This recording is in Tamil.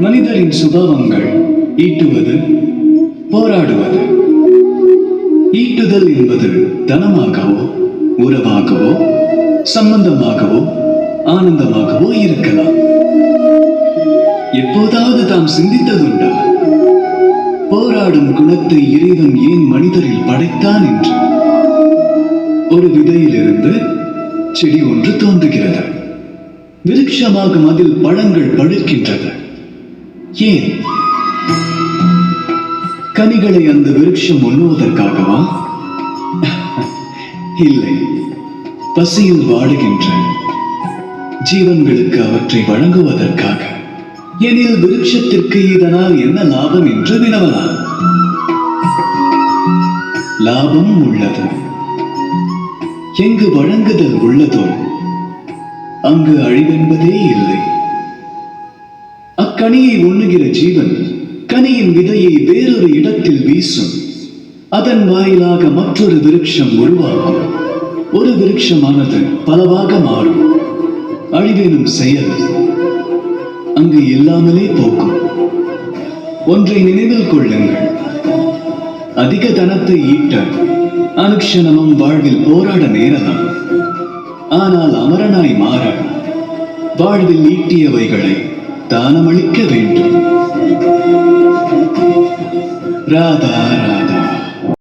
மனிதரின் சுபாவங்கள் ஈட்டுவது, போராடுவது. ஈட்டுதல் என்பது தனமாகவோ, உறவாகவோ, சம்பந்தமாகவோ, ஆனந்தமாகவோ இருக்கலாம். எப்போதாவது தாம் சிந்தித்ததுண்டா, போராடும் குணத்தை இறைவன் ஏன் மனிதரில் படைத்தான் என்று? ஒரு விதையிலிருந்து செடி ஒன்று தோன்றுகிறது, விருட்சமாகும், அதில் பழங்கள் பழுக்கின்றது. ஏன்? கனிகளை அந்த விருட்சம் உண்ணுவதற்காகவா? இல்லை, பசியில் வாடுகின்ற ஜீவன்களுக்கு அவற்றை வழங்குவதற்காக. எனில் விருட்சத்திற்கு இதனால் என்ன லாபம் என்று வினவலாம். லாபம் உள்ளது. எங்கு வழங்குதல் உள்ளதோ அங்கு அழிவென்பதே இல்லை. அக்கனியை உண்ணுகிற ஜீவன் கனியின் விதையை வேறொரு இடத்தில் வீசும். அதன் வாயிலாக மற்றொரு விருட்சம் உருவாகும். ஒரு விருட்சமானது பலவாக மாறும். அழிவெனும் செயல் அங்கு இல்லாமலே போகும். ஒன்றை நினைவில் கொள்ளுங்கள், அதிக தனத்தை ஈட்ட அனுக்ஷணமும் வாழ்வில் போராட நேரலாம். ஆனால் அமரனாய் மாற வாழ்வில் ஈட்டியவைகளை தானமளிக்க வேண்டும். ராதா ராதா.